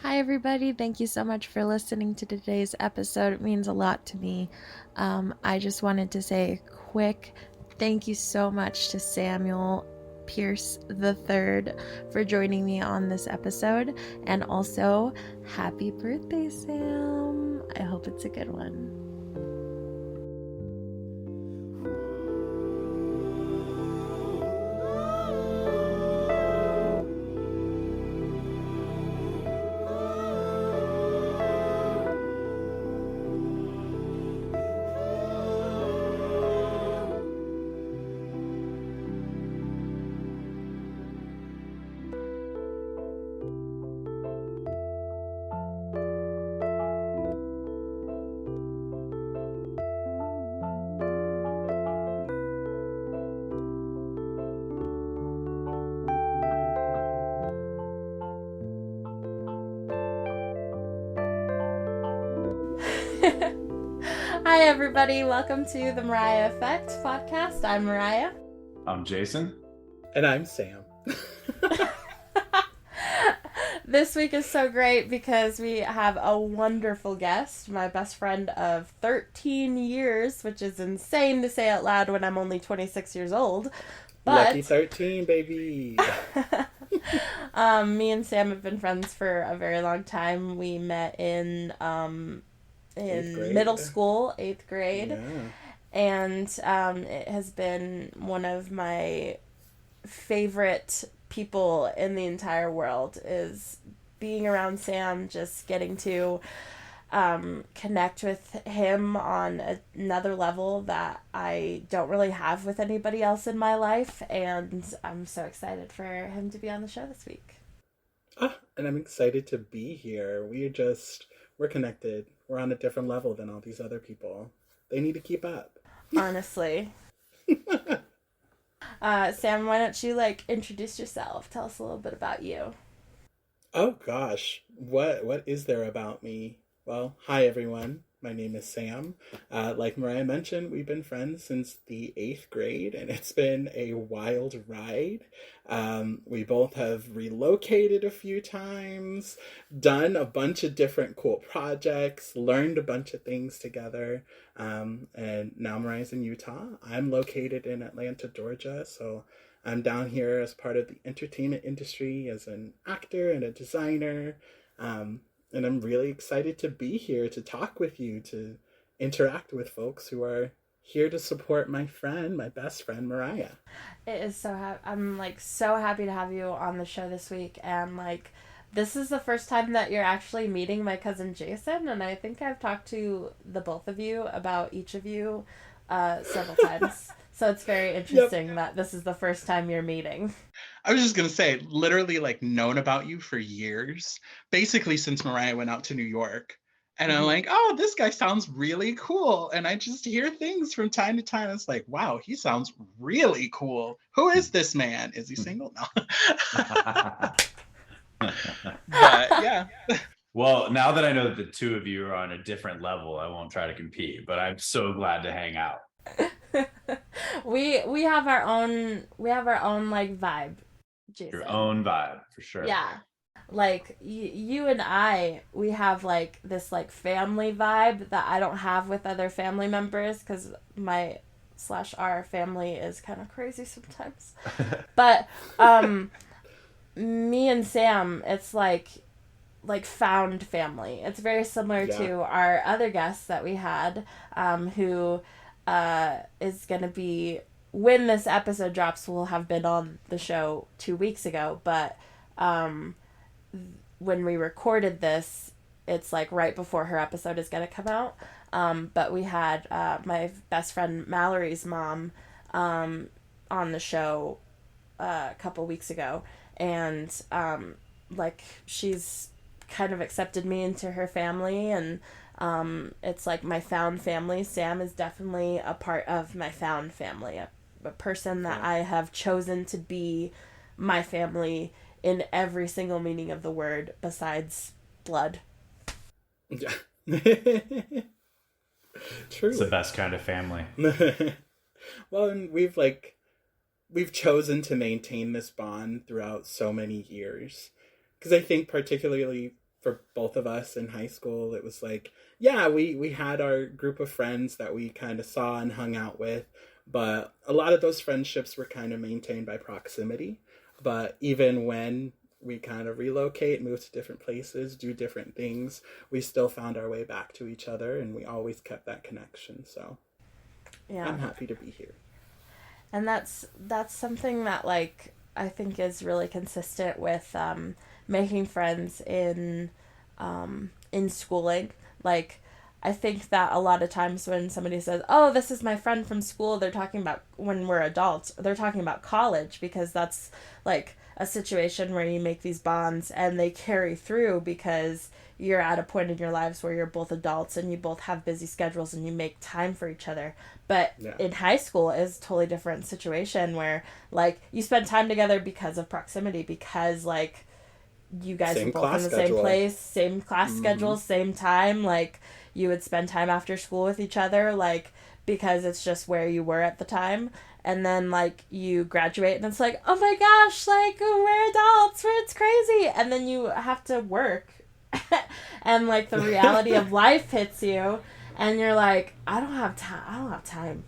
Hi, everybody. Thank you so much for listening to today's episode. It means a lot to me. I just wanted to say a quick thank you so much to Samuel Pierce III for joining me on this episode. And also, happy birthday, Sam. I hope it's a good one. Hi, everybody. Welcome to the Mariah Effect podcast. I'm Mariah. I'm Jason. And I'm Sam. This week is so great because we have a wonderful guest, my best friend of 13 years, which is insane to say out loud when I'm only 26 years old. But Lucky 13, baby. Me and Sam have been friends for a very long time. We met in middle school, 8th grade. Yeah. And it has been one of my favorite people in the entire world is being around Sam, just getting to connect with him on another level that I don't really have with anybody else in my life, and I'm so excited for him to be on the show this week. And I'm excited to be here. We're connected. We're on a different level than all these other people. They need to keep up. Honestly. Sam, why don't you introduce yourself? Tell us a little bit about you. Oh gosh, what is there about me? Well, hi everyone. My name is Sam. Like Mariah mentioned, we've been friends since the 8th grade, and it's been a wild ride. We both have relocated a few times, done a bunch of different cool projects, learned a bunch of things together. And now Mariah's in Utah. I'm located in Atlanta, Georgia, so I'm down here as part of the entertainment industry as an actor and a designer. And I'm really excited to be here to talk with you, to interact with folks who are here to support my best friend, Mariah. It is I'm so happy to have you on the show this week, and this is the first time that you're actually meeting my cousin Jason, and I think I've talked to the both of you about each of you several times. So it's very interesting that this is the first time you're meeting. I was just going to say, literally known about you for years, basically since Mariah went out to New York. And I'm like, oh, this guy sounds really cool. And I just hear things from time to time. It's like, wow, he sounds really cool. Who is this man? Is he single? No. But yeah. Well, now that I know that the two of you are on a different level, I won't try to compete, but I'm so glad to hang out. we have our own vibe, Jason. Your own vibe, for sure. Yeah. You and I, we have this family vibe that I don't have with other family members, because our family is kind of crazy sometimes. But me and Sam, it's like found family. It's very similar to our other guests that we had, who is going to be, when this episode drops, will have been on the show 2 weeks ago. But when we recorded this, it's right before her episode is going to come out. But we had my best friend Mallory's mom on the show a couple weeks ago. And she's kind of accepted me into her family, and it's my found family. Sam is definitely a part of my found family, a person that I have chosen to be my family in every single meaning of the word besides blood. Yeah. True. It's the best kind of family. Well, and we've chosen to maintain this bond throughout so many years, because I think particularly for both of us in high school, it was like, yeah, we had our group of friends that we kind of saw and hung out with, but a lot of those friendships were kind of maintained by proximity. But even when we kind of relocate, move to different places, do different things, we still found our way back to each other, and we always kept that connection. So yeah, I'm happy to be here. And that's something that, like, I think is really consistent with making friends in schooling. Like, I think that a lot of times when somebody says, oh, this is my friend from school, they're talking about when we're adults, they're talking about college, because that's like a situation where you make these bonds and they carry through because you're at a point in your lives where you're both adults and you both have busy schedules and you make time for each other. But in high school is a totally different situation where, like, you spend time together because of proximity, because, like, you guys same were both in the schedule. Same place, same class schedule, same time. Like, you would spend time after school with each other, like, because it's just where you were at the time. And then, like, you graduate and it's like, oh my gosh, like, we're adults, it's crazy. And then you have to work. And, like, the reality of life hits you. And you're like, I don't have time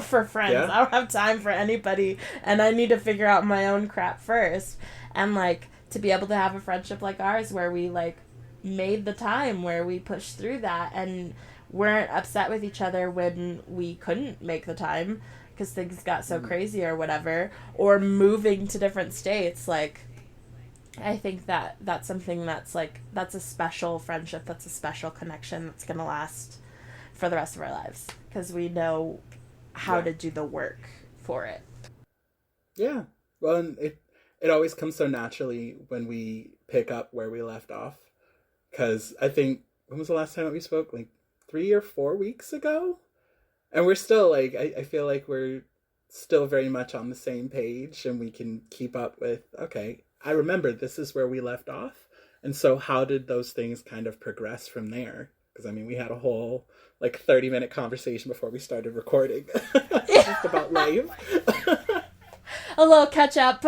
for friends. Yeah. I don't have time for anybody. And I need to figure out my own crap first. And, like, to be able to have a friendship like ours where we, like, made the time, where we pushed through that and weren't upset with each other when we couldn't make the time because things got so crazy or whatever, or moving to different states. Like, I think that that's something that's, like, that's a special friendship, that's a special connection that's going to last for the rest of our lives because we know how to do the work for it. Yeah. Well, and it always comes so naturally when we pick up where we left off. Because I think, when was the last time that we spoke? Like 3 or 4 weeks ago? And we're still, like, I feel like we're still very much on the same page and we can keep up with, okay, I remember this is where we left off. And so how did those things kind of progress from there? Because, I mean, we had a whole, like, 30-minute conversation before we started recording just about life. A little catch up.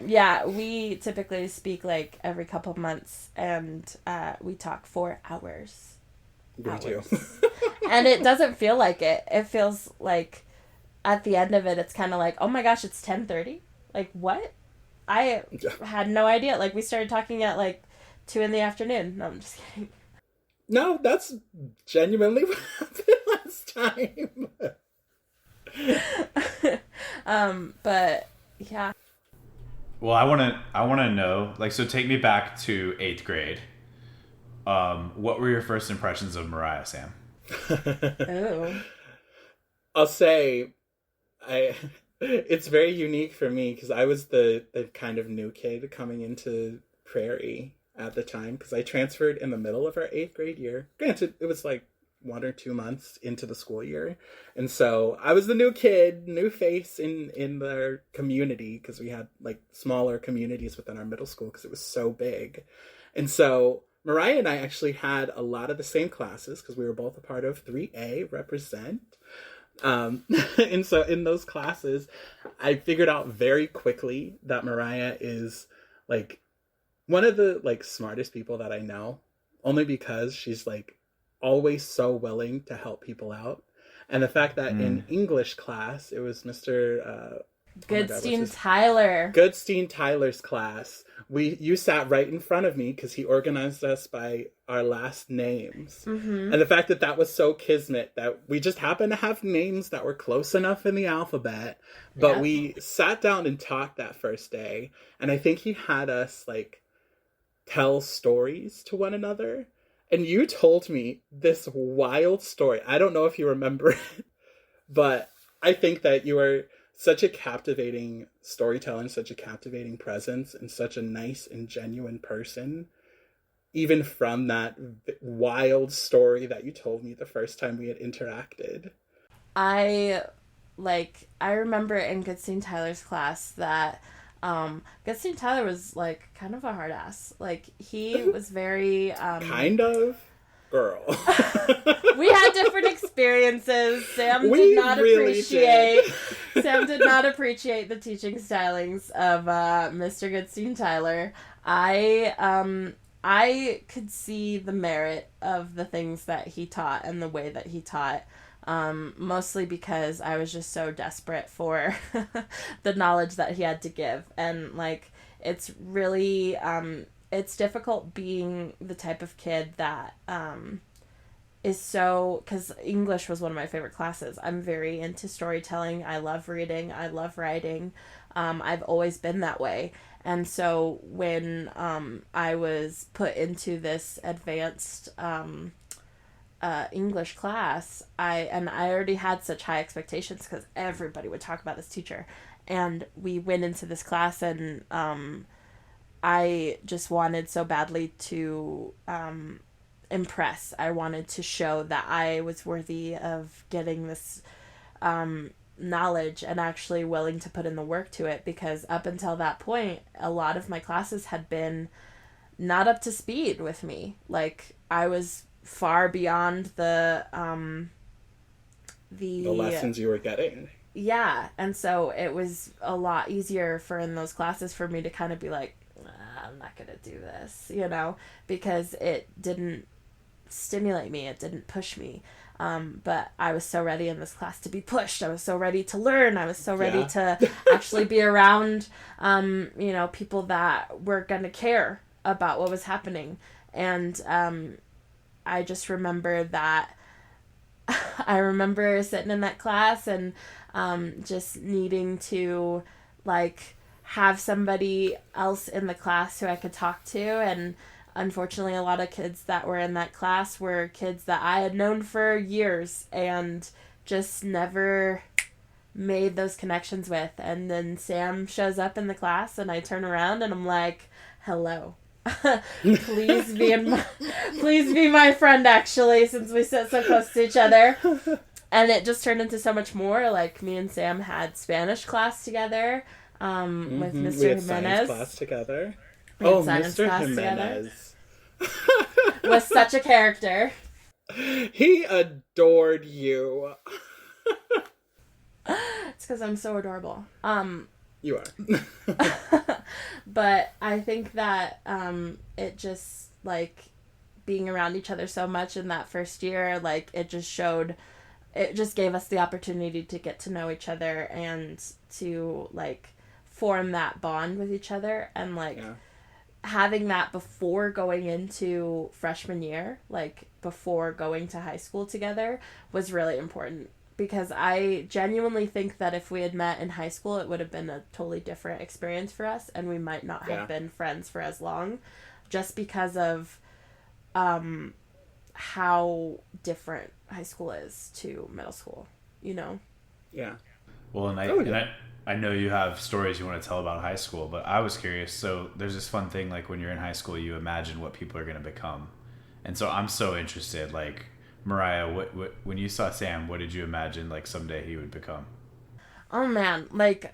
Yeah, we typically speak, like, every couple of months, and we talk for hours. We do. And it doesn't feel like it. It feels like at the end of it, it's kind of like, oh my gosh, it's 10:30? Like, what? I had no idea. Like, we started talking at, like, 2 in the afternoon. No, I'm just kidding. No, that's genuinely what happened last time. But yeah. Well, I want to know, like, so take me back to 8th grade. What were your first impressions of Mariah, Sam? Oh. I'll say, it's very unique for me because I was the kind of new kid coming into Prairie at the time because I transferred in the middle of our 8th grade year. Granted, it was like 1 or 2 months into the school year. And so I was the new kid, new face in their community because we had, like, smaller communities within our middle school because it was so big. And so Mariah and I actually had a lot of the same classes because we were both a part of 3A, Represent. And so in those classes, I figured out very quickly that Mariah is, like, one of the, like, smartest people that I know, only because she's, like, always so willing to help people out. And the fact that in English class, it was Mr. Goodstein Tyler. Goodstein Tyler's class. You sat right in front of me because he organized us by our last names. Mm-hmm. And the fact that that was so kismet that we just happened to have names that were close enough in the alphabet. But we sat down and talked that first day. And I think he had us, like, tell stories to one another. And you told me this wild story. I don't know if you remember it, but I think that you are such a captivating storyteller, such a captivating presence, and such a nice and genuine person. Even from that wild story that you told me the first time we had interacted. I remember in Goodstein Tyler's class that Goodstein Tyler was, like, kind of a hard ass. Like, he was very kind of girl. We had different experiences. Sam did not appreciate the teaching stylings of Mr. Goodstein Tyler. I could see the merit of the things that he taught and the way that he taught, mostly because I was just so desperate for the knowledge that he had to give. And, like, it's really, it's difficult being the type of kid that is so, because English was one of my favorite classes. I'm very into storytelling. I love reading. I love writing. I've always been that way. And so when I was put into this advanced English class, I already had such high expectations because everybody would talk about this teacher. And we went into this class, and I just wanted so badly to impress. I wanted to show that I was worthy of getting this knowledge and actually willing to put in the work to it, because up until that point, a lot of my classes had been not up to speed with me. Like, I was far beyond the lessons you were getting. Yeah, and so it was a lot easier for in those classes for me to kind of be like, I'm not gonna do this, you know, because it didn't stimulate me, it didn't push me. But I was so ready in this class to be pushed. I was so ready to learn. I was so ready to actually be around, people that were going to care about what was happening. And I just remember that I remember sitting in that class and just needing to, like, have somebody else in the class who I could talk to. And unfortunately, a lot of kids that were in that class were kids that I had known for years and just never made those connections with. And then Sam shows up in the class, and I turn around and I'm like, hello. please be my friend, actually, since we sit so close to each other. And it just turned into so much more. Like, me and Sam had Spanish class together with Mr. We had Jimenez. science class together. Mr. Jimenez was such a character. He adored you. It's because I'm so adorable. You are. But I think that it just, like, being around each other so much in that first year, like, it just gave us the opportunity to get to know each other and to, like, form that bond with each other. And, like, having that before going into freshman year, like, before going to high school together, was really important. Because I genuinely think that if we had met in high school, it would have been a totally different experience for us, and we might not have been friends for as long, just because of how different high school is to middle school, you know? Yeah. Well, I know you have stories you want to tell about high school, but I was curious. So there's this fun thing, like, when you're in high school, you imagine what people are going to become. And so I'm so interested, like, Mariah, what when you saw Sam, what did you imagine, like, someday he would become? Oh man, like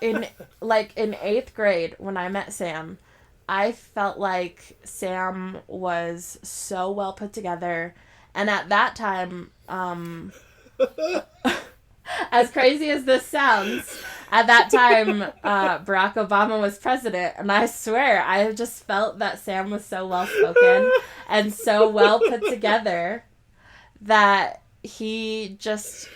in 8th grade when I met Sam, I felt like Sam was so well put together, and at that time, as crazy as this sounds, at that time, Barack Obama was president, and I swear, I just felt that Sam was so well spoken and so well put together that he just,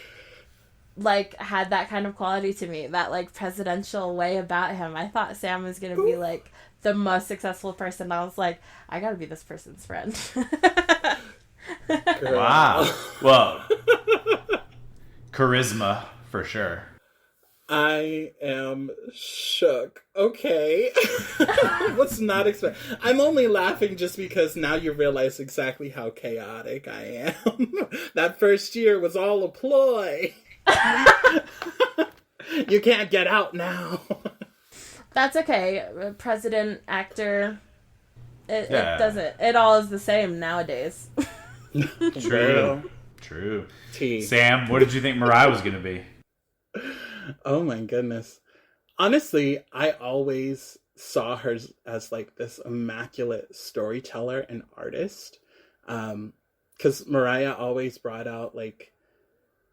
like, had that kind of quality to me, that, like, presidential way about him. I thought Sam was gonna be, like, the most successful person. I was like, I gotta be this person's friend. Wow. Well, charisma for sure. I am shook. Okay. Was not expect. I'm only laughing just because now you realize exactly how chaotic I am. That first year was all a ploy. You can't get out now. That's okay. President, actor, it doesn't. It all is the same nowadays. True. T. Sam, what did you think Mariah was going to be? Oh my goodness. Honestly, I always saw her as, like, this immaculate storyteller and artist. 'Cause Mariah always brought out, like,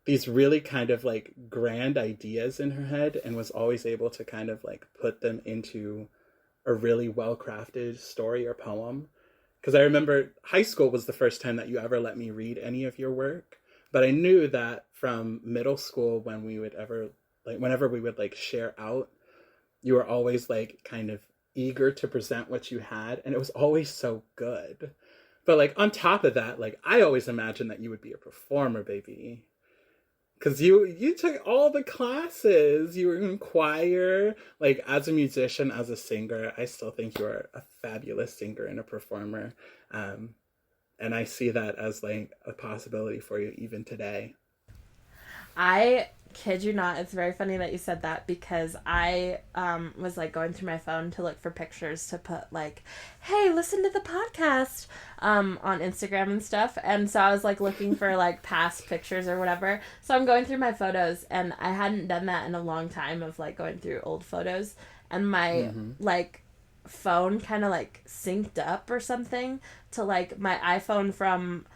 these really kind of, like, grand ideas in her head and was always able to kind of, like, put them into a really well-crafted story or poem. Because I remember high school was the first time that you ever let me read any of your work. But I knew that from middle school, when we would ever, like, whenever we would like share out, you were always like kind of eager to present what you had. And it was always so good. But like on top of that, like I always imagined that you would be a performer, baby. Because you took all the classes. You were in choir. Like, as a musician, as a singer, I still think you are a fabulous singer and a performer. And I see that as, like, a possibility for you even today. I kid you not, it's very funny that you said that, because I was like going through my phone to look for pictures to put like, hey, listen to the podcast on Instagram and stuff. And so I was like looking for like past pictures or whatever. So I'm going through my photos, and I hadn't done that in a long time, of like going through old photos, and my like phone kind of like synced up or something to like my iPhone from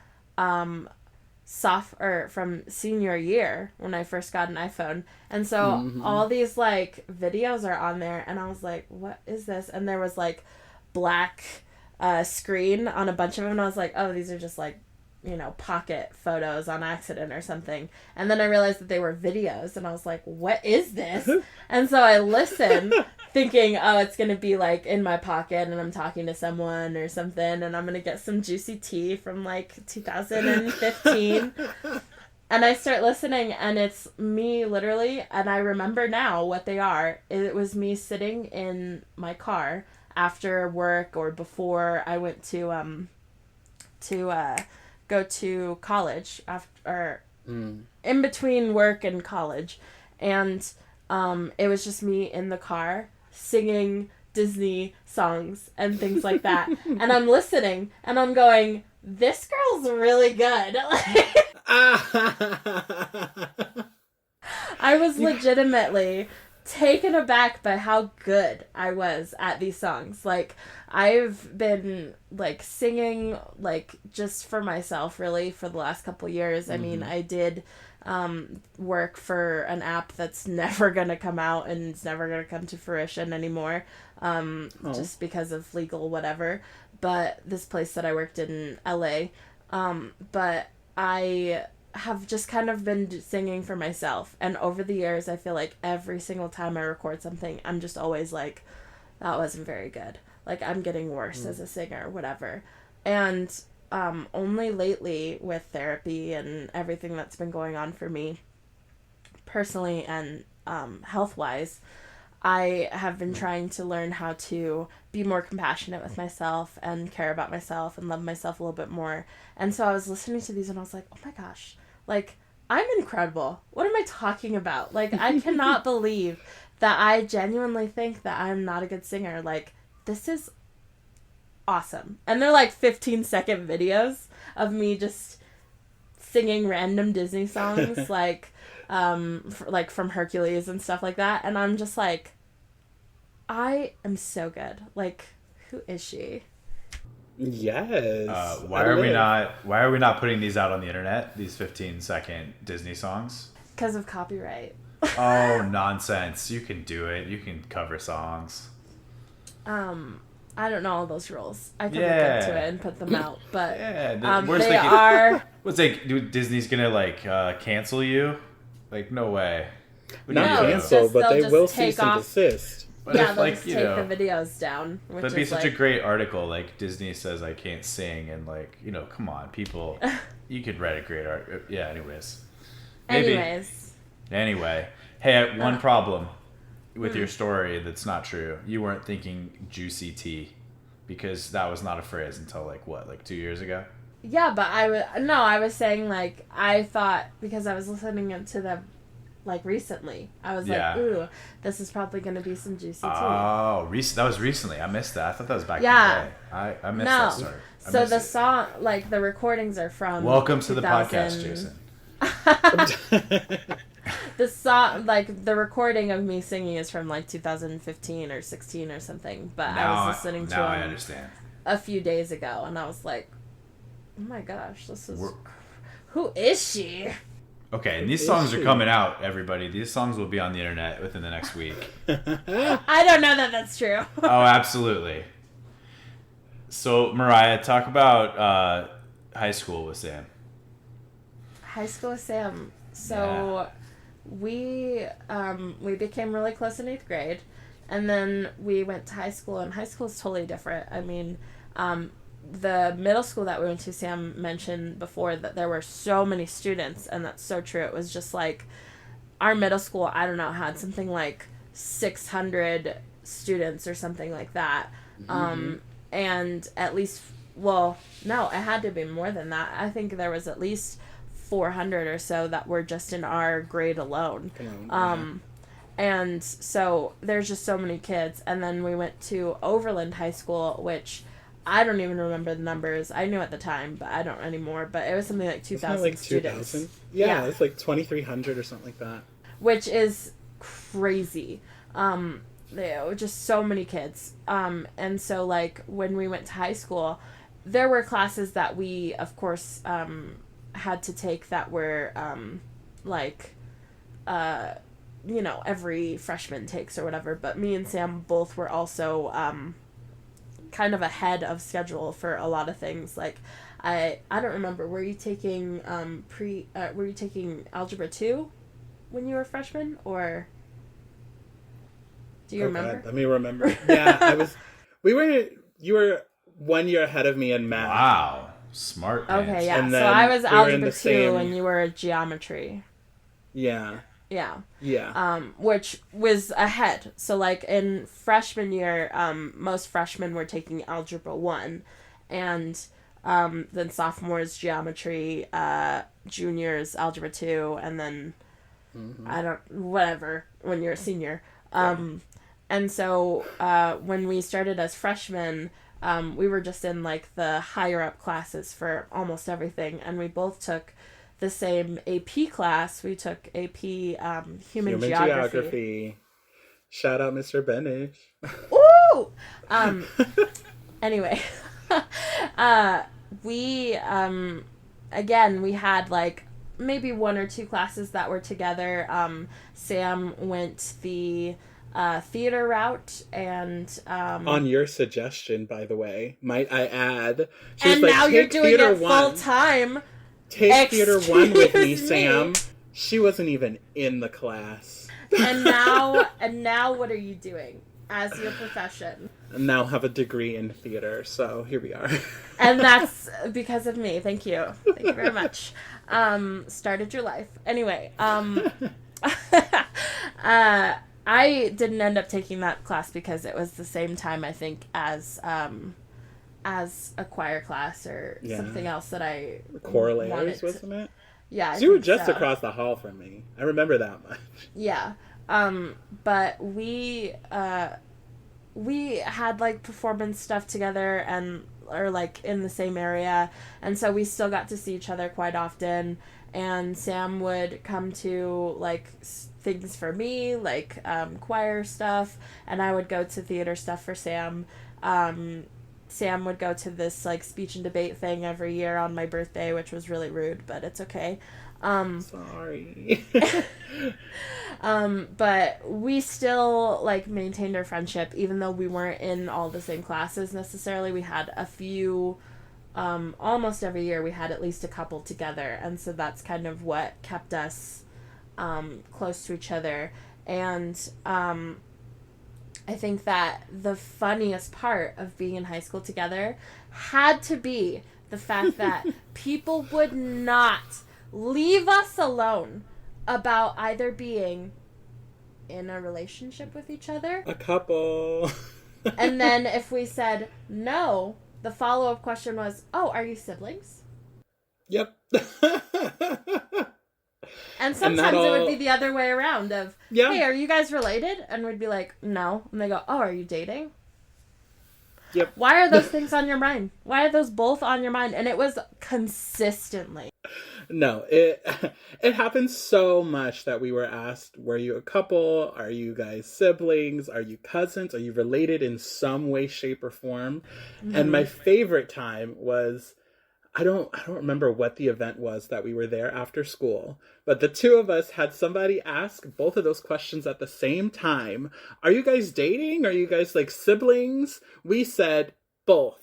from senior year, when I first got an iPhone. And so all these like videos are on there, and I was like, what is this? And there was like black screen on a bunch of them, and I was like, oh, these are just like, you know, pocket photos on accident or something. And then I realized that they were videos, and I was like, what is this? And so I listened thinking, oh, it's gonna be like in my pocket and I'm talking to someone or something, and I'm gonna get some juicy tea from like 2015. And I start listening, and it's me literally, and I remember now what they are. It was me sitting in my car after work or before I went to go to college, after in between work and college, and it was just me in the car singing Disney songs and things like that. And I'm listening, and I'm going, this girl's really good. I was legitimately taken aback by how good I was at these songs. Like, I've been like singing like just for myself really for the last couple years. I mean, I did work for an app that's never gonna come out, and it's never gonna come to fruition anymore, just because of legal whatever. But this place that I worked in LA, but I have just kind of been singing for myself. And over the years, I feel like every single time I record something, I'm just always like, that wasn't very good. Like, I'm getting worse as a singer, whatever. And only lately, with therapy and everything that's been going on for me personally and health-wise, I have been trying to learn how to be more compassionate with myself and care about myself and love myself a little bit more. And so I was listening to these, and I was like, oh my gosh, like, I'm incredible. What am I talking about? Like, I cannot believe that I genuinely think that I'm not a good singer. Like, this is awesome. And they're like 15-second videos of me just singing random Disney songs, like from Hercules and stuff like that. And I'm just like, I am so good. Like, who is she? Yes. Why are we not putting these out on the internet? These 15-second Disney songs? Because of copyright. Oh, nonsense. You can do it. You can cover songs. I don't know all those rules. I could look into it and put them out, but What's like? Disney's gonna like cancel you? Like, no way. Not cancel, but they will cease and desist. But yeah, if, they'll like, just take the videos down. Which that'd be is such like, a great article. Like, Disney says I can't sing, and like, you know, come on, people, you could write a great art. Yeah. Anyway, hey, one problem with your story that's not true. You weren't thinking juicy tea, because that was not a phrase until like 2 years ago. Yeah, but I was saying, like, I thought, because I was listening to them like recently, I was like, ooh, this is probably going to be some juicy tea. Oh, that was recently. I missed that. I thought that was back in the day. I missed that story. So the song, like, the recordings are from Welcome to the podcast, Jason. The song, like, the recording of me singing is from like 2015 or 16 or something, but I was listening to them I understand. a few days ago, and I was like, oh my gosh, who is she? Okay, and these songs are coming out, everybody. These songs will be on the internet within the next week. I don't know that that's true. Oh, absolutely. So, Mariah, talk about high school with Sam. High school with Sam. So we became really close in 8th grade, and then we went to high school, and high school is totally different. I mean, the middle school that we went to, Sam mentioned before that there were so many students, and that's so true. It was just like our middle school, I don't know, had something like 600 students or something like that. And at least, well, no, it had to be more than that. I think there was at least 400 or so that were just in our grade alone. And so there's just so many kids. And then we went to Overland High School, which I don't even remember the numbers. I knew at the time, but I don't anymore. But it was something like 2,000 like students. 2,000? Yeah, it's like 2,300 or something like that. Which is crazy. There were just so many kids. And so, like, when we went to high school, there were classes that we, of course, had to take that were, every freshman takes or whatever. But me and Sam both were also kind of ahead of schedule for a lot of things. Like, I don't remember, were you taking Algebra 2 when you were a freshman, or do you remember? God, let me remember. Yeah, you were 1 year ahead of me in math. Wow. Smart. Okay, yeah. And So then I was we were in Algebra 2 the same- and you were Geometry. Yeah. Yeah. Which was ahead. So, like, in freshman year, most freshmen were taking Algebra 1. And then sophomores, Geometry, juniors, Algebra 2, and then, when you're a senior. And so when we started as freshmen, we were just in, like, the higher up classes for almost everything. And we both took the same AP class. We took AP Human Geography. Shout out Mr. Benish. Ooh! Anyway. We had, like, maybe 1 or 2 classes that were together. Sam went the theater route, and on your suggestion, by the way, might I add. She and was now like, you're doing it one. full time. Take theater 1 with me, Excuse Sam. She wasn't even in the class. And now what are you doing as your profession? And now have a degree in theater, so here we are. And that's because of me. Thank you very much. Started your life anyway. I didn't end up taking that class because it was the same time, I think, as a choir class or something else that I Correlators, wasn't it? Yeah, so you were just across the hall from me. I remember that much. Yeah. But we had, like, performance stuff together or like in the same area, and so we still got to see each other quite often. And Sam would come to, like, things for me, like choir stuff, and I would go to theater stuff for Sam. Sam would go to this, like, speech and debate thing every year on my birthday, which was really rude, but it's okay. Sorry. But we still, like, maintained our friendship, even though we weren't in all the same classes necessarily. We had a few, almost every year we had at least a couple together, and so that's kind of what kept us close to each other. And I think that the funniest part of being in high school together had to be the fact that people would not leave us alone about either being in a relationship with each other, a couple, and then if we said no, the follow-up question was, "Oh, are you siblings?" Yep. And sometimes it would be the other way around of, "Hey, are you guys related?" And we'd be like, "No." And they go, "Oh, are you dating?" Yep. Why are those things on your mind? Why are those both on your mind? And it was consistently. No, it happened so much that we were asked, were you a couple? Are you guys siblings? Are you cousins? Are you related in some way, shape, or form? Mm-hmm. And my favorite time was I don't remember what the event was that we were there after school, but the two of us had somebody ask both of those questions at the same time. Are you guys dating? Are you guys like siblings? We said both.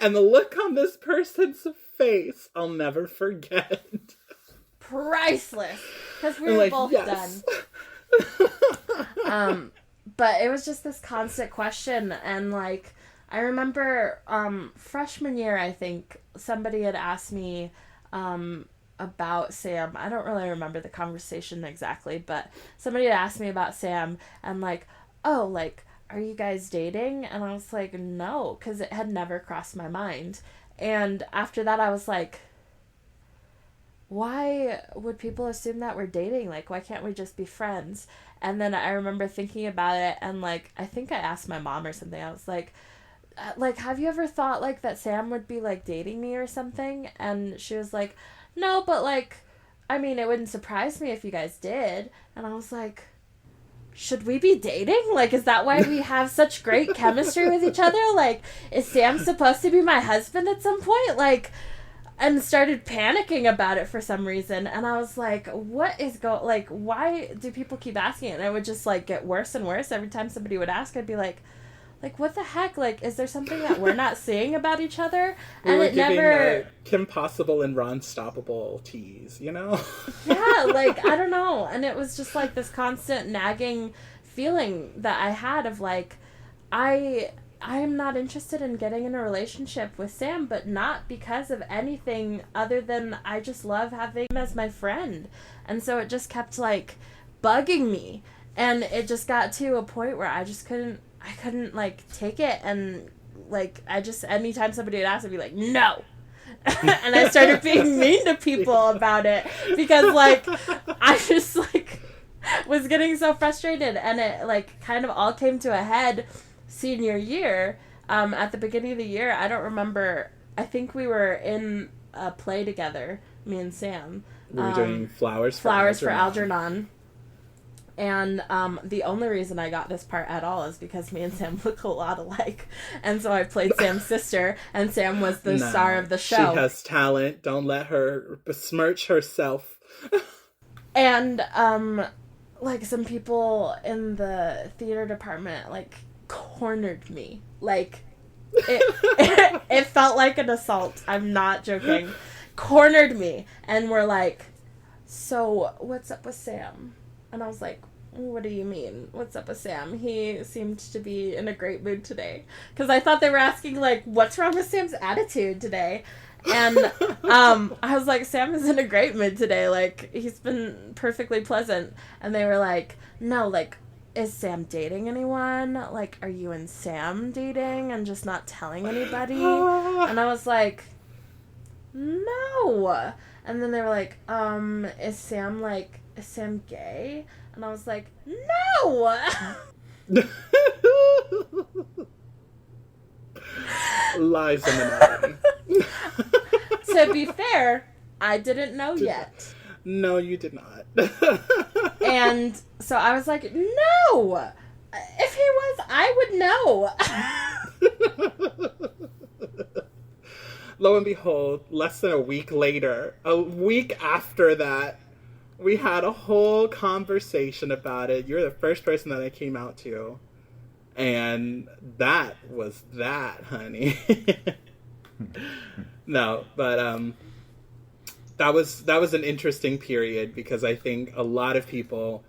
And the look on this person's face, I'll never forget. Priceless. Because we were like, both yes. done. But it was just this constant question, and like, I remember freshman year, I think, somebody had asked me about Sam. I don't really remember the conversation exactly, but somebody had asked me about Sam, and like, oh, like, are you guys dating? And I was like, no, because it had never crossed my mind. And after that, I was like, why would people assume that we're dating? Like, why can't we just be friends? And then I remember thinking about it, and like, I think I asked my mom or something. I was like, have you ever thought like that Sam would be like dating me or something? And she was like, no, but like, I mean, it wouldn't surprise me if you guys did. And I was like, should we be dating? Like, is that why we have such great chemistry with each other? Like, is Sam supposed to be my husband at some point? Like, and started panicking about it for some reason. And I was like, what is like, why do people keep asking it? And it would just like get worse and worse every time somebody would ask. I'd be like, what the heck? Like, is there something that we're not seeing about each other? And we were it never... Kim Possible and Ron Stoppable tease, you know? Yeah, like, I don't know. And it was just like this constant nagging feeling that I had of like, I am not interested in getting in a relationship with Sam, but not because of anything other than I just love having him as my friend. And so it just kept like bugging me. And it just got to a point where I couldn't like take it, and like anytime somebody would ask, I'd be like, no. And I started being mean to people about it because like I just like was getting so frustrated, and it like kind of all came to a head senior year. At the beginning of the year, I don't remember, I think we were in a play together, me and Sam. We were doing Flowers for Algernon. And the only reason I got this part at all is because me and Sam look a lot alike. And so I played Sam's sister, and Sam was the star of the show. She has talent. Don't let her besmirch herself. And like some people in the theater department like cornered me. Like it felt like an assault. I'm not joking. Cornered me and were like, so what's up with Sam? And I was like, what do you mean? What's up with Sam? He seemed to be in a great mood today. Because I thought they were asking, like, what's wrong with Sam's attitude today? And I was like, Sam is in a great mood today. Like, he's been perfectly pleasant. And they were like, no, like, is Sam dating anyone? Like, are you and Sam dating and just not telling anybody? And I was like, no. And then they were like, is Sam gay? And I was like, no! Lies in the night. To be fair, I didn't know yet. No, you did not. And so I was like, no! If he was, I would know. Lo and behold, less than a week later, a week after that, we had a whole conversation about it. You're the first person that I came out to. And that was that, honey. No, but that was an interesting period because I think a lot of people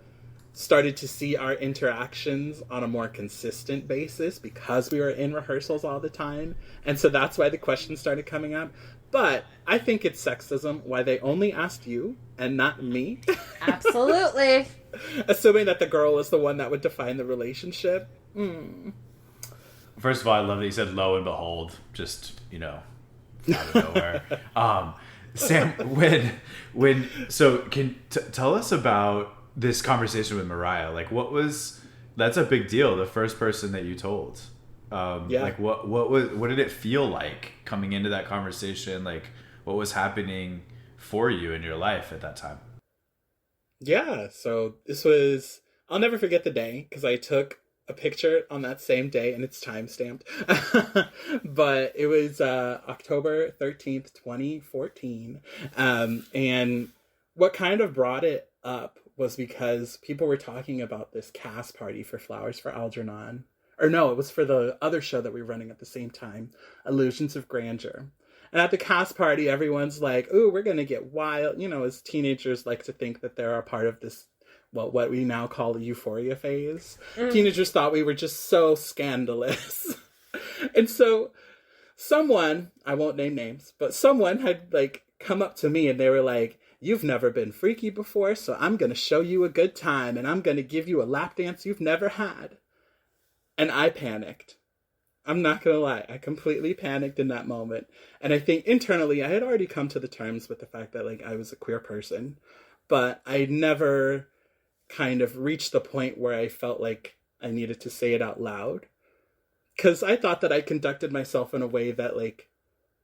started to see our interactions on a more consistent basis because we were in rehearsals all the time. And so that's why the questions started coming up. But I think it's sexism why they only asked you and not me. Absolutely. Assuming that the girl is the one that would define the relationship. First of all, I love that you said lo and behold, just, out of nowhere. Sam, tell us about this conversation with Mariah. Like, that's a big deal. The first person that you told. Yeah. Like, what did it feel like coming into that conversation? Like, what was happening for you in your life at that time? Yeah. So I'll never forget the day because I took a picture on that same day, and it's time stamped. But it was October 13th, 2014. And what kind of brought it up was because people were talking about this cast party for Flowers for Algernon. Or no, it was for the other show that we were running at the same time, Illusions of Grandeur. And at the cast party, everyone's like, ooh, we're going to get wild. You know, as teenagers like to think that they're a part of this, well, what we now call the euphoria phase. Teenagers thought we were just so scandalous. And so someone, I won't name names, but someone had like come up to me and they were like, you've never been freaky before, so I'm going to show you a good time and I'm going to give you a lap dance you've never had. And I panicked. I'm not going to lie. I completely panicked in that moment. And I think internally I had already come to the terms with the fact that like I was a queer person, but I never kind of reached the point where I felt like I needed to say it out loud. Because I thought that I conducted myself in a way that like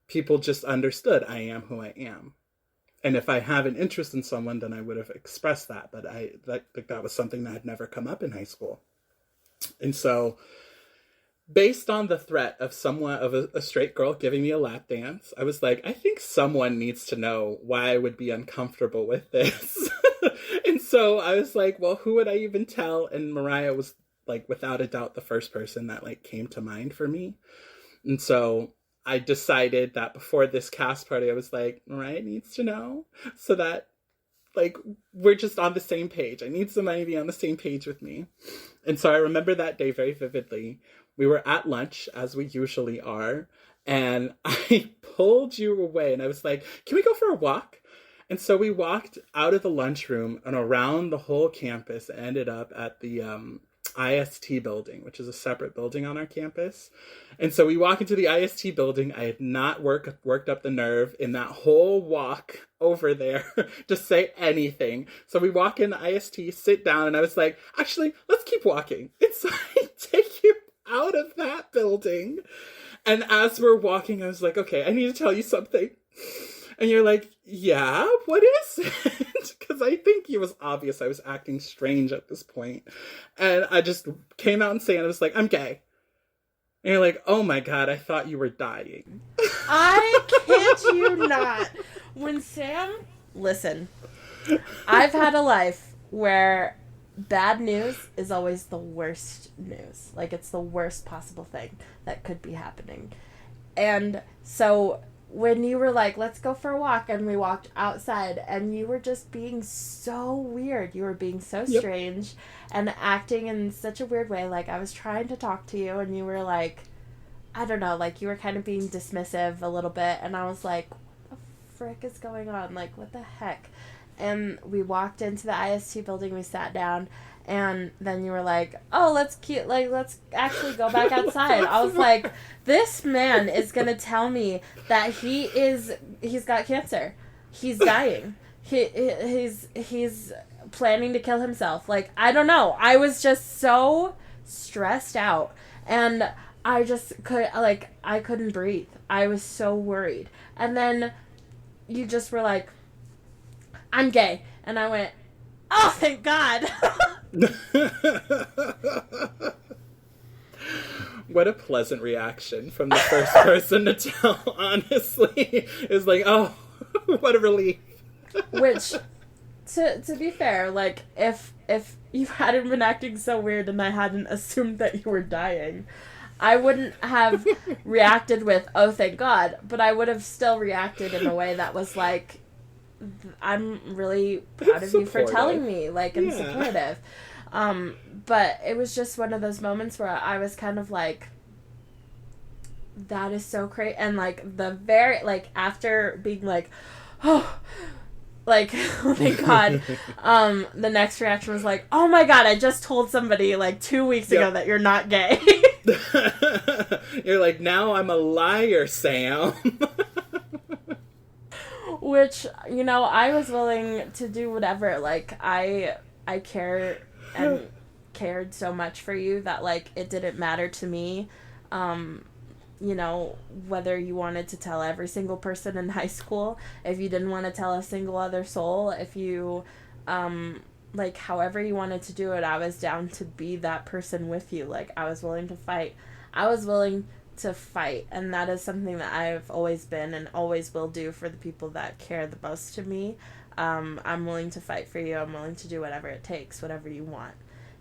people just understood I am who I am. And if I have an interest in someone, then I would have expressed that. But that was something that had never come up in high school. And so, based on the threat of a straight girl giving me a lap dance, I was like, I think someone needs to know why I would be uncomfortable with this. And so I was like, well, who would I even tell? And Mariah was like, without a doubt, the first person that like came to mind for me. And so I decided that before this cast party, I was like, Mariah needs to know so that like we're just on the same page. I need somebody to be on the same page with me. And so I remember that day very vividly. We were at lunch, as we usually are, and I pulled you away, and I was like, can we go for a walk? And so we walked out of the lunchroom and around the whole campus, and ended up at the IST building, which is a separate building on our campus. And so we walk into the IST building. I had not worked up the nerve in that whole walk over there to say anything. So we walk in the IST, sit down, and I was like, actually, let's keep walking. And so I take you out of that building. And as we're walking, I was like, okay, I need to tell you something. And you're like, yeah, what is it? Because I think it was obvious I was acting strange at this point. And I just came out and saying, I was like, I'm gay. And you're like, oh my God, I thought you were dying. I kid you not. When Sam, listen, I've had a life where bad news is always the worst news. Like, it's the worst possible thing that could be happening. And so when you were like, let's go for a walk, and we walked outside, and you were just being so weird. You were being so strange and acting in such a weird way. Like, I was trying to talk to you, and you were like, I don't know, like, you were kind of being dismissive a little bit, and I was like, what the frick is going on? Like, what the heck? And we walked into the IST building, we sat down, and then you were like, oh, let's actually go back outside. I was like, this man is going to tell me that he's got cancer. He's dying. He's planning to kill himself. Like, I don't know. I was just so stressed out, and I just I couldn't breathe. I was so worried. And then you just were like, I'm gay. And I went, oh, thank God. What a pleasant reaction from the first person to tell, honestly. It's like, oh, what a relief. Which, to be fair, like, if you hadn't been acting so weird and I hadn't assumed that you were dying, I wouldn't have reacted with, oh, thank God, but I would have still reacted in a way that was like, I'm really proud of you for telling me, like, and supportive. But it was just one of those moments where I was kind of like, that is so crazy. And like the very, like, after being like, oh, like, oh my God, the next reaction was like, oh my God, I just told somebody like 2 weeks ago that you're not gay. You're like, now I'm a liar, Sam. Which, you know, I was willing to do whatever. Like, I care and cared so much for you that, like, it didn't matter to me, you know, whether you wanted to tell every single person in high school, if you didn't want to tell a single other soul, if you like, however you wanted to do it, I was down to be that person with you. Like, I was willing to fight. I was willing to fight, and that is something that I've always been and always will do for the people that care the most to me. I'm willing to fight for you. I'm willing to do whatever it takes, whatever you want.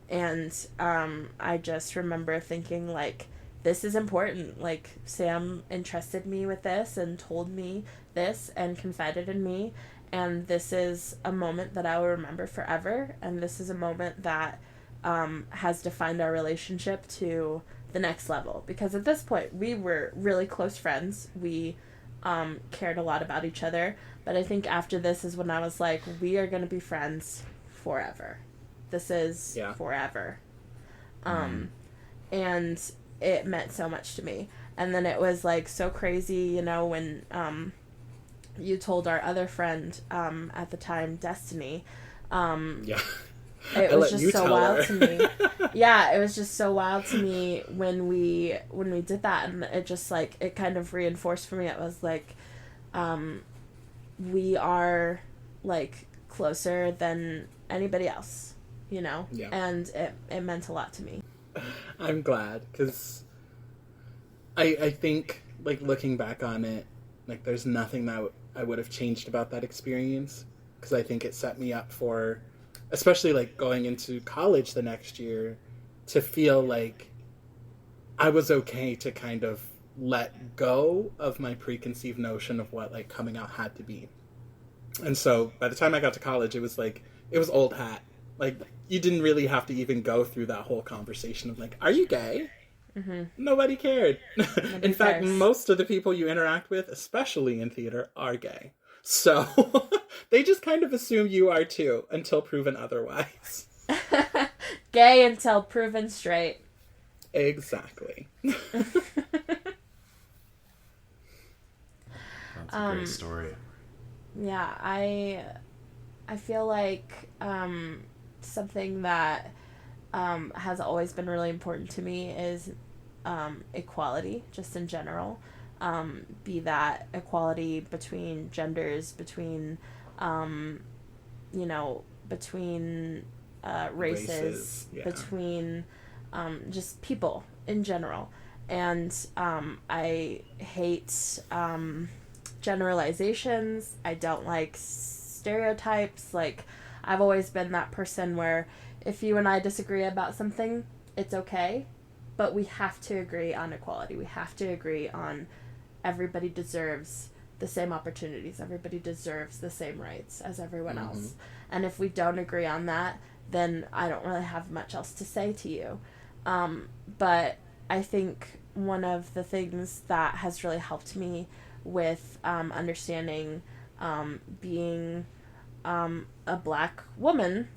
And I just remember thinking, like, this is important. Like, Sam entrusted me with this and told me this and confided in me, and this is a moment that I will remember forever, and this is a moment that has defined our relationship to the next level. Because at this point, we were really close friends. We cared a lot about each other, but I think after this is when I was like, we are going to be friends forever. This is forever. And it meant so much to me. And then it was, like, so crazy, you know, when you told our other friend at the time, Destiny. It was just so wild to me. Yeah, it was just so wild to me when we did that, and it just, like, it kind of reinforced for me. It was like, we are, like, closer than anybody else, you know? Yeah. And it meant a lot to me. I'm glad, because I think, like, looking back on it, like, there's nothing that I would have changed about that experience, because I think it set me up for, especially, like, going into college the next year, to feel like I was okay to kind of let go of my preconceived notion of what, like, coming out had to be. And so by the time I got to college, it was like, it was old hat. Like, you didn't really have to even go through that whole conversation of, like, are you gay? Mm-hmm. Nobody cared. In fact, most of the people you interact with, especially in theater, are gay. So they just kind of assume you are too, until proven otherwise. Gay until proven straight. Exactly. That's a great story. Yeah, I feel like something that has always been really important to me is equality, just in general. Be that equality between genders, between, between races, yeah. Between just people in general. And I hate generalizations. I don't like stereotypes. Like, I've always been that person where if you and I disagree about something, it's okay, but we have to agree on equality. We have to agree on everybody deserves the same opportunities. Everybody deserves the same rights as everyone else. And if we don't agree on that, then I don't really have much else to say to you. But I think one of the things that has really helped me with understanding being a Black woman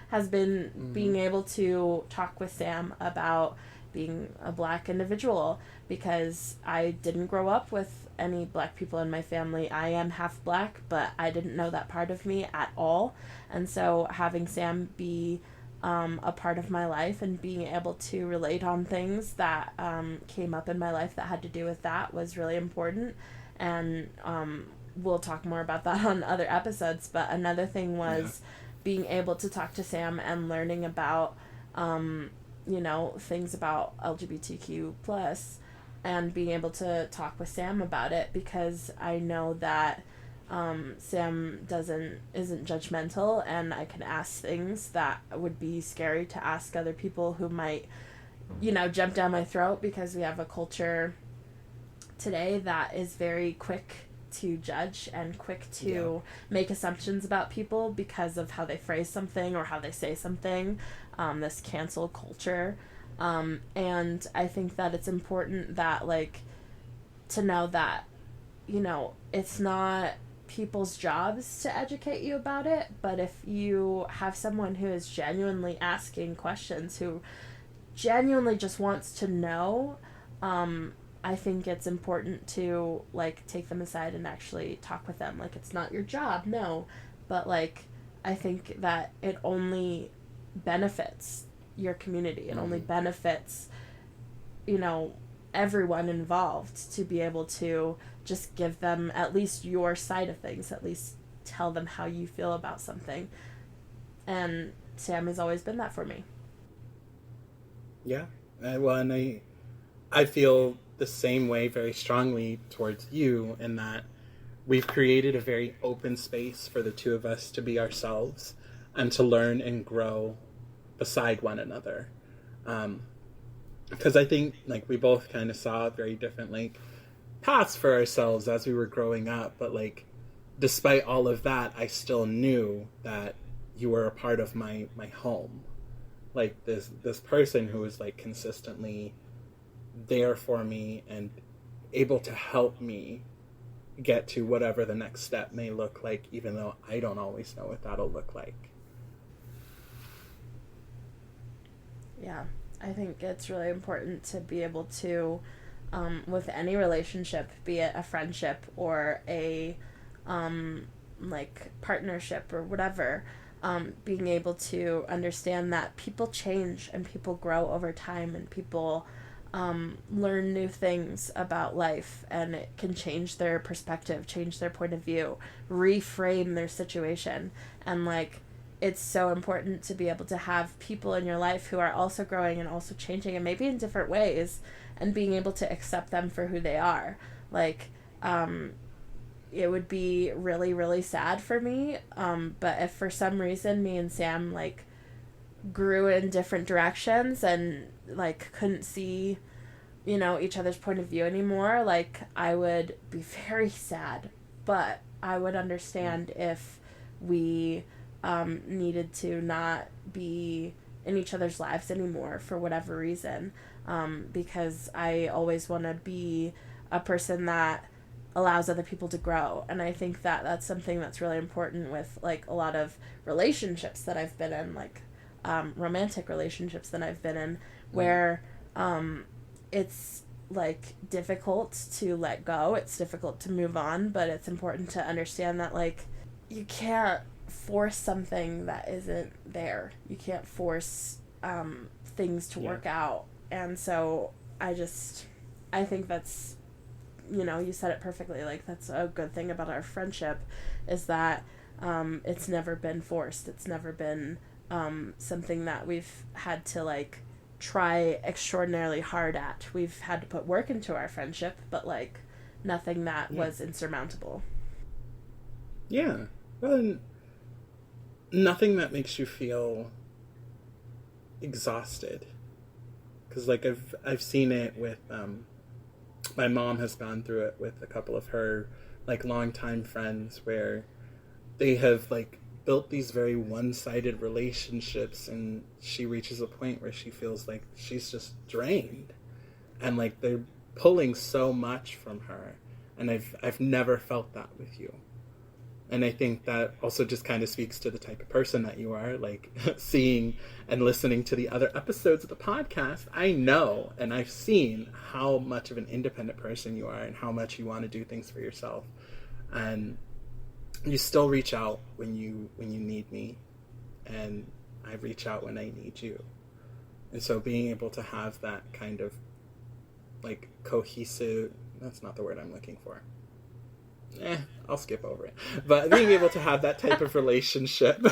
has been being able to talk with Sam about being a Black individual, because I didn't grow up with any Black people in my family. I am half Black, but I didn't know that part of me at all. And so having Sam be a part of my life and being able to relate on things that came up in my life that had to do with that was really important. And we'll talk more about that on other episodes. But another thing was being able to talk to Sam and learning about, things about LGBTQ plus, and being able to talk with Sam about it, because I know that Sam isn't judgmental, and I can ask things that would be scary to ask other people who might, jump down my throat, because we have a culture today that is very quick to judge and quick to make assumptions about people because of how they phrase something or how they say something, this cancel culture. And I think that it's important that, like, to know that, it's not people's jobs to educate you about it, but if you have someone who is genuinely asking questions, who genuinely just wants to know, I think it's important to, like, take them aside and actually talk with them. Like, it's not your job, no, but, like, I think that it only benefits your community. It only benefits, everyone involved, to be able to just give them at least your side of things, at least tell them how you feel about something. And Sam has always been that for me. Yeah. Well, and I feel the same way very strongly towards you, in that we've created a very open space for the two of us to be ourselves and to learn and grow beside one another. Because I think, like, we both kind of saw very different, like, paths for ourselves as we were growing up, but, like, despite all of that, I still knew that you were a part of my home. Like, this person who was, like, consistently there for me and able to help me get to whatever the next step may look like, even though I don't always know what that'll look like. Yeah, I think it's really important to be able to, with any relationship, be it a friendship or a, like, partnership or whatever, being able to understand that people change and people grow over time, and people learn new things about life, and it can change their perspective, change their point of view, reframe their situation. And, like, it's so important to be able to have people in your life who are also growing and also changing, and maybe in different ways, and being able to accept them for who they are. Like, it would be really, really sad for me, but if for some reason me and Sam, like, grew in different directions and, like, couldn't see, you know, each other's point of view anymore, like, I would be very sad, but I would understand if we needed to not be in each other's lives anymore for whatever reason, because I always want to be a person that allows other people to grow. And I think that that's something that's really important with, like, a lot of relationships that I've been in, like, romantic relationships that I've been in, where it's, like, difficult to let go, it's difficult to move on, but it's important to understand that, like, you can't force something that isn't there. You can't force things to work out. And so I think that's, you know, you said it perfectly, like, that's a good thing about our friendship, is that it's never been forced. It's never been something that we've had to, like, try extraordinarily hard at. We've had to put work into our friendship, but, like, nothing that was insurmountable. Yeah. Well, nothing that makes you feel exhausted. Because, like, I've seen it with, my mom has gone through it with a couple of her, like, longtime friends, where they have, like, built these very one-sided relationships, and she reaches a point where she feels like she's just drained, and, like, they're pulling so much from her, and I've never felt that with you. And I think that also just kind of speaks to the type of person that you are. Like, seeing and listening to the other episodes of the podcast, I know and I've seen how much of an independent person you are and how much you want to do things for yourself. And you still reach out when you need me, and I reach out when I need you. And so being able to have that kind of, like, cohesive, that's not the word I'm looking for. I'll skip over it. But being able to have that type of relationship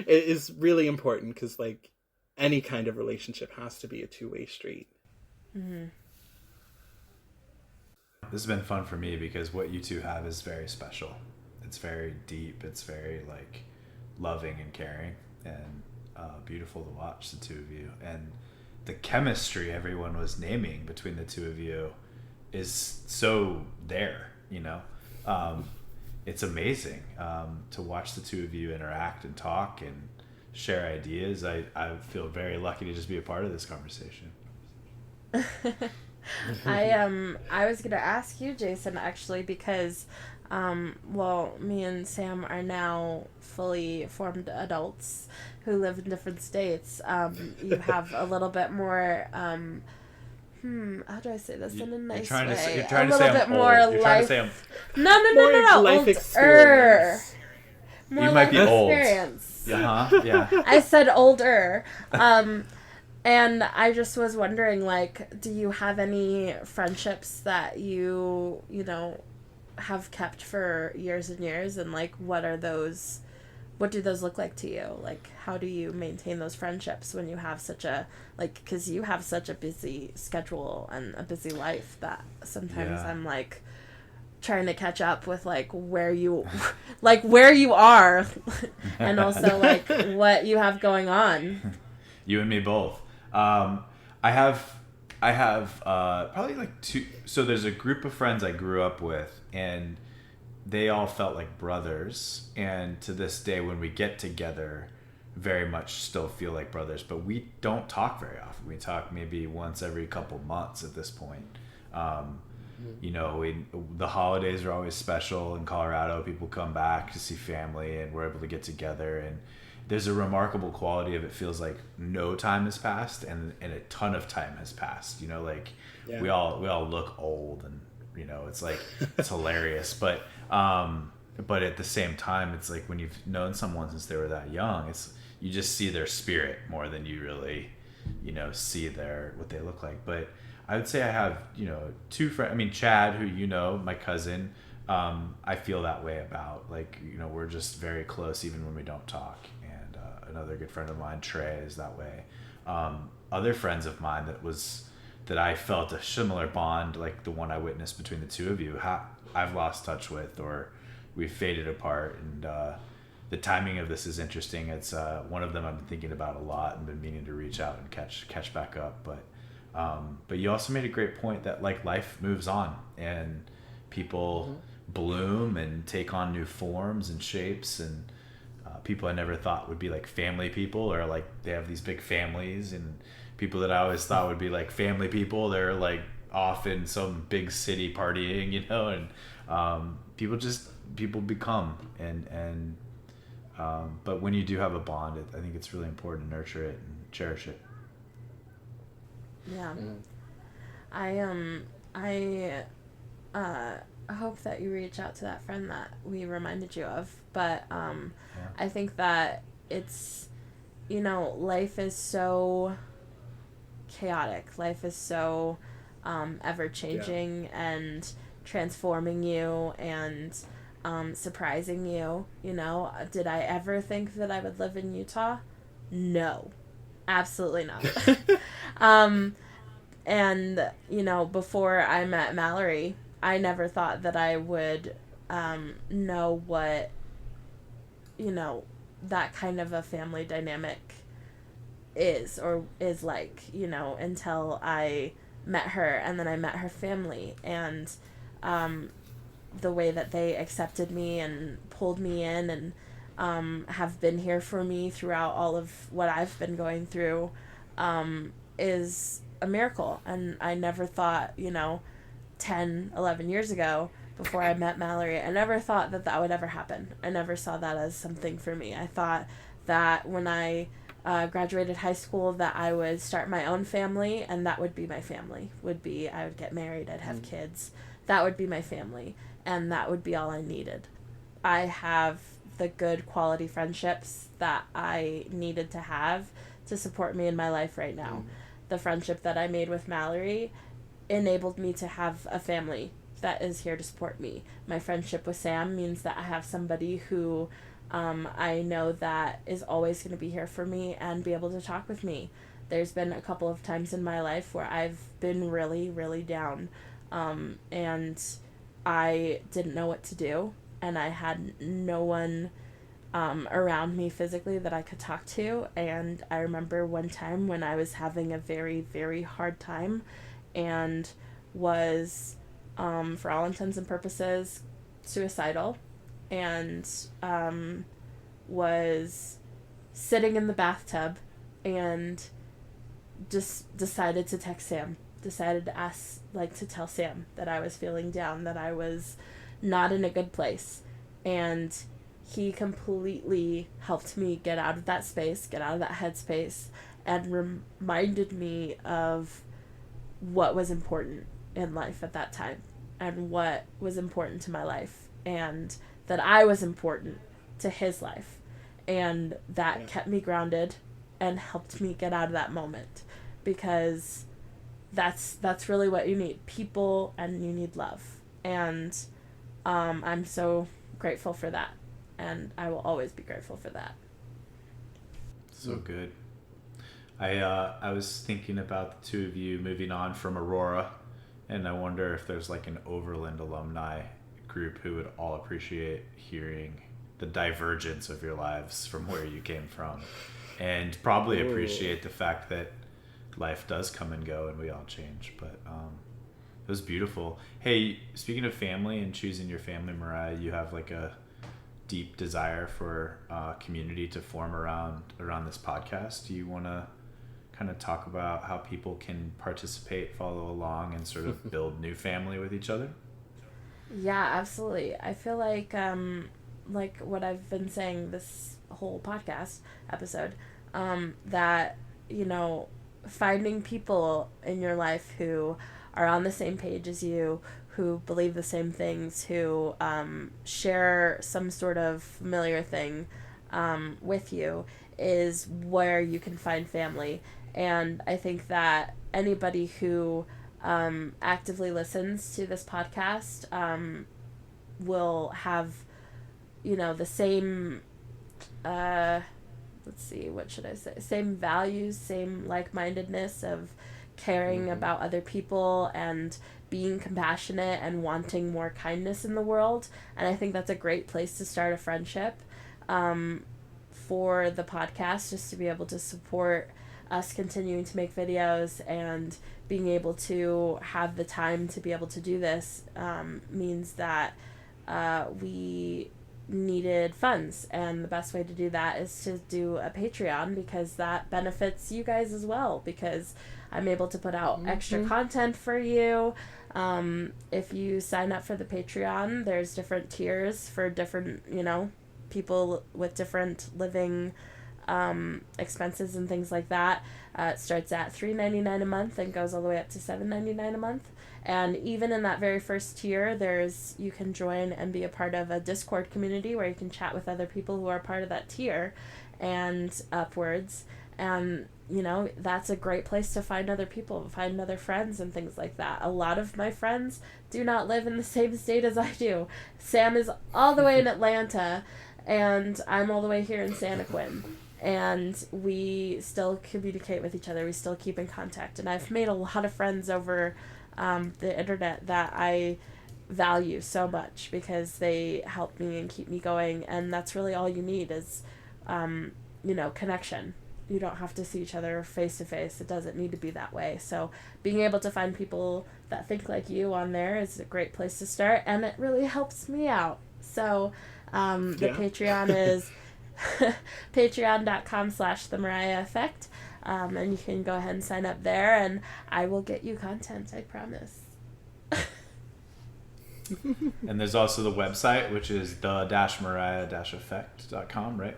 is really important, because, like, any kind of relationship has to be a two-way street. Mm-hmm. This has been fun for me because what you two have is very special. It's very deep. It's very, like, loving and caring, and beautiful to watch, the two of you. And the chemistry everyone was naming between the two of you is so there, you know? It's amazing to watch the two of you interact and talk and share ideas. I feel very lucky to just be a part of this conversation. I was gonna ask you, Jason, actually, because well, me and Sam are now fully formed adults who live in different states. You have a little bit more how do I say this in a nice way? You're trying a to say little bit I'm more old. You're trying to say I'm... No. Life Older. experience. More You might be old. experience. Yeah. I said older. And I just was wondering, like, do you have any friendships that you know, have kept for years and years? And, like, what are those what do those look like to you? Like, how do you maintain those friendships when you have such a, like, because you have such a busy schedule and a busy life that sometimes I'm like trying to catch up with like where you are and also like what you have going on. You and me both. I have probably like two. So there's a group of friends I grew up with, and they all felt like brothers. And to this day, when we get together, very much still feel like brothers. But we don't talk very often. We talk maybe once every couple months at this point. You know, the holidays are always special in Colorado. People come back to see family, and we're able to get together. And there's a remarkable quality of it. Feels like no time has passed, and a ton of time has passed. You know, like we all look old, and you know, it's like it's hilarious. But at the same time, it's like when you've known someone since they were that young, you just see their spirit more than you really, you know, see what they look like. But I would say I have, you know, two friends. I mean, Chad, who you know, my cousin. I feel that way about. Like, you know, we're just very close even when we don't talk. And another good friend of mine, Trey, is that way. Other friends of mine that I felt a similar bond, like the one I witnessed between the two of you, I've lost touch with, or we've faded apart. And the timing of this is interesting. It's one of them I've been thinking about a lot and been meaning to reach out and catch back up. But you also made a great point that like life moves on, and people bloom and take on new forms and shapes, and people I never thought would be like family people, or like they have these big families, and people that I always thought would be like family people, they're like off in some big city partying, you know, and people become, and but when you do have a bond, I think it's really important to nurture it and cherish it. Yeah. I hope that you reach out to that friend that we reminded you of. But I think that it's, you know, life is so chaotic. Life is so ever-changing and transforming you and surprising you. You know, did I ever think that I would live in Utah? No. Absolutely not. And, you know, before I met Mallory, I never thought that I would know what, you know, that kind of a family dynamic is like, you know, until I met her, and then I met her family, and the way that they accepted me and pulled me in and have been here for me throughout all of what I've been going through is a miracle. And I never thought, you know, 10, 11 years ago, before I met Mallory, I never thought that would ever happen. I never saw that as something for me. I thought that when I graduated high school that I would start my own family, and that would be my family. I would get married, I'd have kids. That would be my family, and that would be all I needed. I have the good quality friendships that I needed to have to support me in my life right now. The friendship that I made with Mallory enabled me to have a family that is here to support me. My friendship with Sam means that I have somebody who I know that is always going to be here for me and be able to talk with me. There's been a couple of times in my life where I've been really, really down, and I didn't know what to do, and I had no one around me physically that I could talk to. And I remember one time when I was having a very, very hard time and was, for all intents and purposes, suicidal, and was sitting in the bathtub and just decided to text Sam, decided to to tell Sam that I was feeling down, that I was not in a good place. And he completely helped me get out of that space, get out of that headspace, and reminded me of what was important in life at that time, and what was important to my life, and that I was important to his life. And that kept me grounded and helped me get out of that moment, because that's really what you need, people, and you need love. And I'm so grateful for that. and I will always be grateful for that. So good. I was thinking about the two of you moving on from Aurora, and I wonder if there's like an Overland alumni group who would all appreciate hearing the divergence of your lives from where you came from, and probably appreciate the fact that life does come and go and we all change. But it was beautiful. Hey, speaking of family and choosing your family, Mariah, you have like a deep desire for community to form around this podcast. Do you want to kind of talk about how people can participate, follow along, and sort of build new family with each other? Yeah, absolutely. I feel like what I've been saying this whole podcast episode, that, you know, finding people in your life who are on the same page as you, who believe the same things, who share some sort of familiar thing with you, is where you can find family. And I think that anybody who actively listens to this podcast will have, you know, the same, same values, same like-mindedness of caring about other people and being compassionate and wanting more kindness in the world. And I think that's a great place to start a friendship for the podcast, just to be able to support us continuing to make videos, and being able to have the time to be able to do this means that we needed funds, and the best way to do that is to do a Patreon, because that benefits you guys as well, because I'm able to put out extra content for you. If you sign up for the Patreon, there's different tiers for different, you know, people with different living expenses and things like that. It starts at $3.99 a month and goes all the way up to $7.99 a month. And even in that very first tier, you can join and be a part of a Discord community where you can chat with other people who are part of that tier and upwards. And, you know, that's a great place to find other people, find other friends and things like that. A lot of my friends do not live in the same state as I do. Sam is all the way in Atlanta, and I'm all the way here in Santa Quinn. And we still communicate with each other. We still keep in contact. And I've made a lot of friends over the internet that I value so much, because they help me and keep me going. And that's really all you need is, you know, connection. You don't have to see each other face to face. It doesn't need to be that way. So being able to find people that think like you on there is a great place to start. And it really helps me out. So the Patreon is patreon.com/the Mariah Effect. And you can go ahead and sign up there, and I will get you content, I promise. And there's also the website, which is the-mariah-effect.com, right?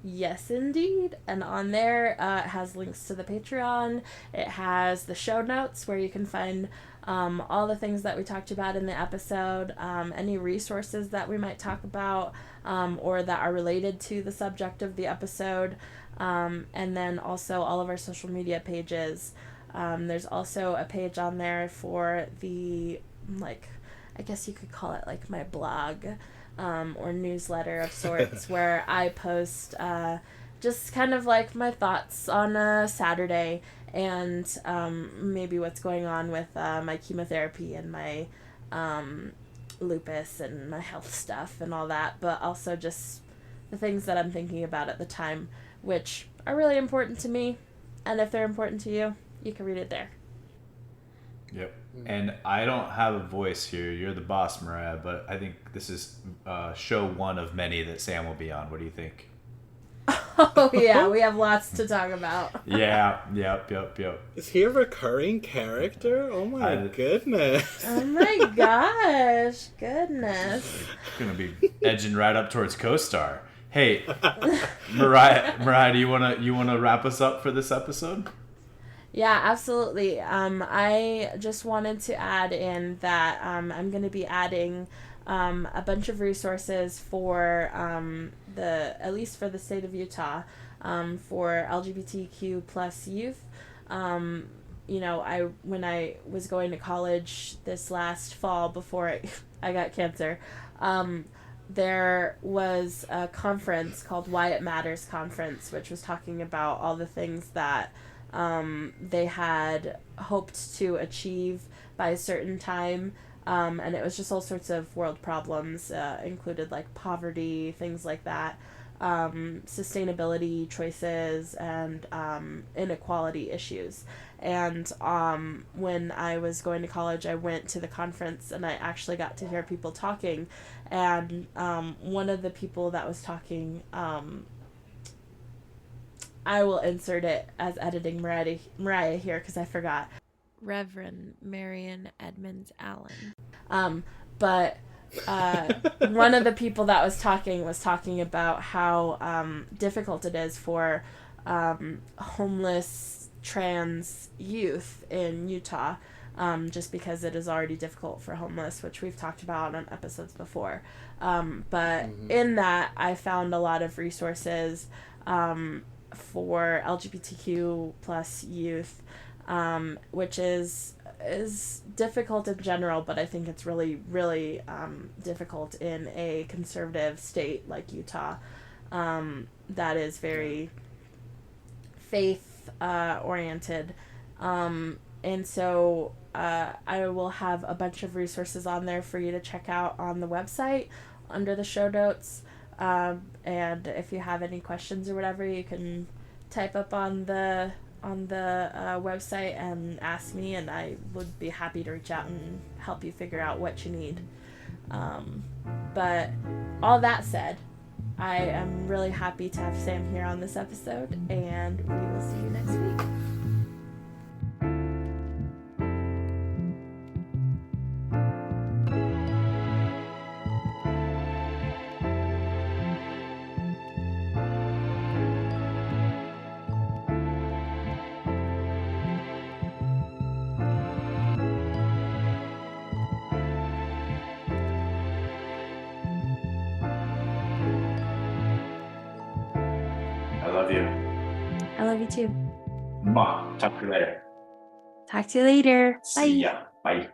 Yes, indeed. And on there, it has links to the Patreon. It has the show notes where you can find all the things that we talked about in the episode, any resources that we might talk about or that are related to the subject of the episode, and then also all of our social media pages. There's also a page on there for the, like, I guess you could call it like my blog or newsletter of sorts, where I post just kind of like my thoughts on a Saturday, and maybe what's going on with my chemotherapy and my lupus and my health stuff and all that, but also just the things that I'm thinking about at the time, which are really important to me. And if they're important to you, you can read it there. Yep. And I don't have a voice here. You're the boss, Mariah, but I think this is show one of many that Sam will be on. What do you think? Oh, yeah. We have lots to talk about. Yeah. Yep. Is he a recurring character? Oh my goodness. Oh my gosh. Goodness. Going to be edging right up towards co-star. Hey, Mariah, do you wanna wrap us up for this episode? Yeah, absolutely. I just wanted to add in that I'm going to be adding a bunch of resources for at least for the state of Utah, for LGBTQ plus youth. You know, when I was going to college this last fall before I got cancer, there was a conference called Why It Matters Conference, which was talking about all the things that they had hoped to achieve by a certain time. And it was just all sorts of world problems, included like poverty, things like that, sustainability choices, and inequality issues. And when I was going to college, I went to the conference and I actually got to hear people talking. And one of the people that was talking, I will insert it as editing Mariah here because I forgot. Reverend Marion Edmonds Allen. But one of the people that was talking about how difficult it is for homeless trans youth in Utah, just because it is already difficult for homeless, which we've talked about on episodes before. But in that, I found a lot of resources for LGBTQ plus youth, which is difficult in general, but I think it's really, really difficult in a conservative state like Utah, that is very faith oriented. And so I will have a bunch of resources on there for you to check out on the website under the show notes. And if you have any questions or whatever, you can type up on the website and ask me, and I would be happy to reach out and help you figure out what you need. But all that said, I am really happy to have Sam here on this episode, and we will see you next week. I love you. I love you too. Mwah. Talk to you later. Talk to you later. Bye. See ya. Bye.